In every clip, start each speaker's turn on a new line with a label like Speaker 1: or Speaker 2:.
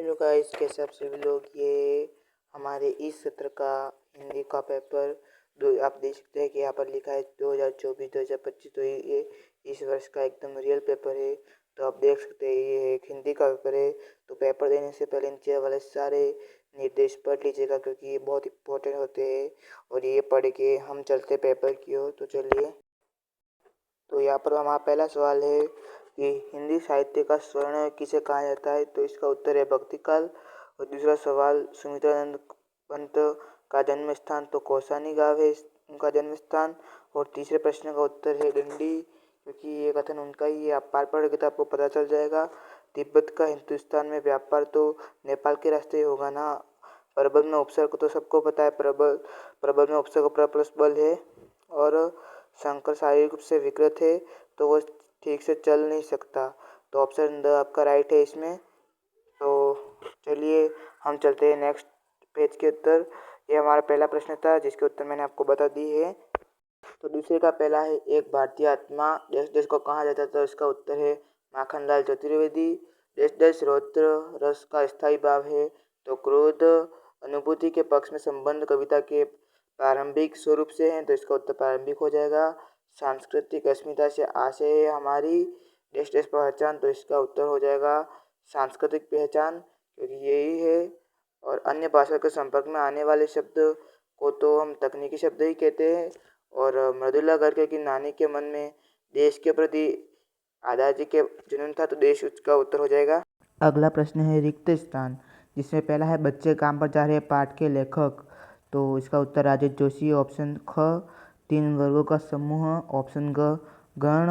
Speaker 1: Hello guys, कैसे आप सभी लोग। ये हमारे इस सत्र का हिंदी का पेपर दो आप देख सकते हैं कि यहाँ पर लिखा है 2024-2025। तो ये इस वर्ष का एकदम रियल पेपर है। तो आप देख सकते हैं ये एक हिंदी का पेपर है। तो पेपर देने से पहले नीचे वाले सारे निर्देश पढ़ लीजिएगा, क्योंकि ये बहुत इंपॉर्टेंट होते हैं। और ये पढ़ के हम चलते पेपर की ओर। तो चलिए, तो यहाँ पर हमारा पहला सवाल है कि हिंदी साहित्य का स्वर्ण किसे कहा जाता है। तो इसका उत्तर है भक्ति काल। और दूसरा सवाल, सुमित्रानंद पंत का जन्म स्थान। तो कौसानी गाँव है उनका जन्म स्थान। और तीसरे प्रश्न का उत्तर है डंडी, क्योंकि ये कथन उनका ही है। आप पार पढ़ोगे तो आपको पता चल जाएगा। तिब्बत का हिंदुस्तान में व्यापार तो नेपाल के रास्ते ही होगा ना। प्रबल में उपसर्ग तो सबको पता है, प्रबल में उपसर्ग प्लस बल है। और शंकर शारीरिक रूप से विकृत है, तो वो ठीक से चल नहीं सकता। तो ऑप्शन द आपका राइट है इसमें। तो चलिए हम चलते हैं नेक्स्ट पेज के उत्तर। ये हमारा पहला प्रश्न था, जिसके उत्तर मैंने आपको बता दी है। तो दूसरे का पहला है, एक भारतीय आत्मा देश देश को कहा जाता था। इसका उत्तर है माखनलाल चतुर्वेदी। देश देश रौद्र रस का स्थायी भाव है। तो क्रोध अनुभूति के पक्ष में संबंध कविता के प्रारंभिक स्वरूप से हैं। तो इसका उत्तर प्रारंभिक हो जाएगा। सांस्कृतिक अस्मिता से आशय है हमारी देश देश पहचान। तो इसका उत्तर हो जाएगा सांस्कृतिक पहचान, क्योंकि यही है। और अन्य भाषा के संपर्क में आने वाले शब्द को तो हम तकनीकी शब्द ही कहते हैं। और मृदुला गर्ग की नानी के मन में देश के प्रति आदाजी के जुनून था। तो देश उसका उत्तर हो जाएगा। अगला प्रश्न है रिक्त स्थान, जिसमें पहला है बच्चे काम पर जा रहे पाठ के लेखक। तो इसका उत्तर राजेश जोशी। ऑप्शन ख, तीन वर्गों का समूह। ऑप्शन ग, गण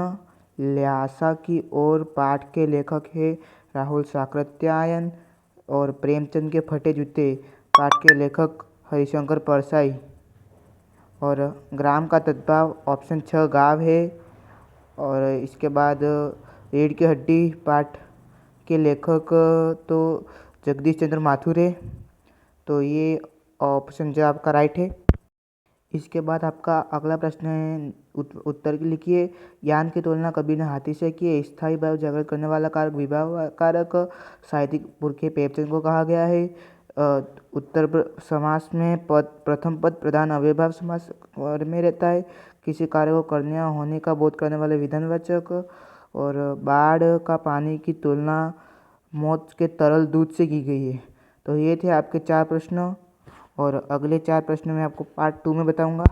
Speaker 1: ल्यासा की ओर। पाठ के लेखक है राहुल साकृत्यायन। और प्रेमचंद के फटे जूते, पाठ के लेखक हरिशंकर परसाई। और ग्राम का तद्भाव, ऑप्शन 6 गाँव है। और इसके बाद रीढ़ की हड्डी, पाठ के लेखक तो जगदीश चंद्र माथुर है। तो ये ऑप्शन जो आपका राइट है। इसके बाद आपका अगला प्रश्न है, उत्तर लिखिए। ज्ञान की तुलना कबीर ने हाथी से की है। स्थायी भाव जागृत करने वाला कारक विभाव कारक साहित्यिक पुरखे प्रेमचंद को कहा गया है। उत्तर समास में प्रथम पद प्रधान अव्ययभाव समास में रहता है। किसी कार्य को करने या होने का बोध करने वाले विधानवाचक। और बाढ़ का पानी की तुलना मौत के तरल दूध से की गई है। तो ये थे आपके 4 प्रश्न। और अगले 4 प्रश्न मैं आपको पार्ट 2 में बताऊंगा।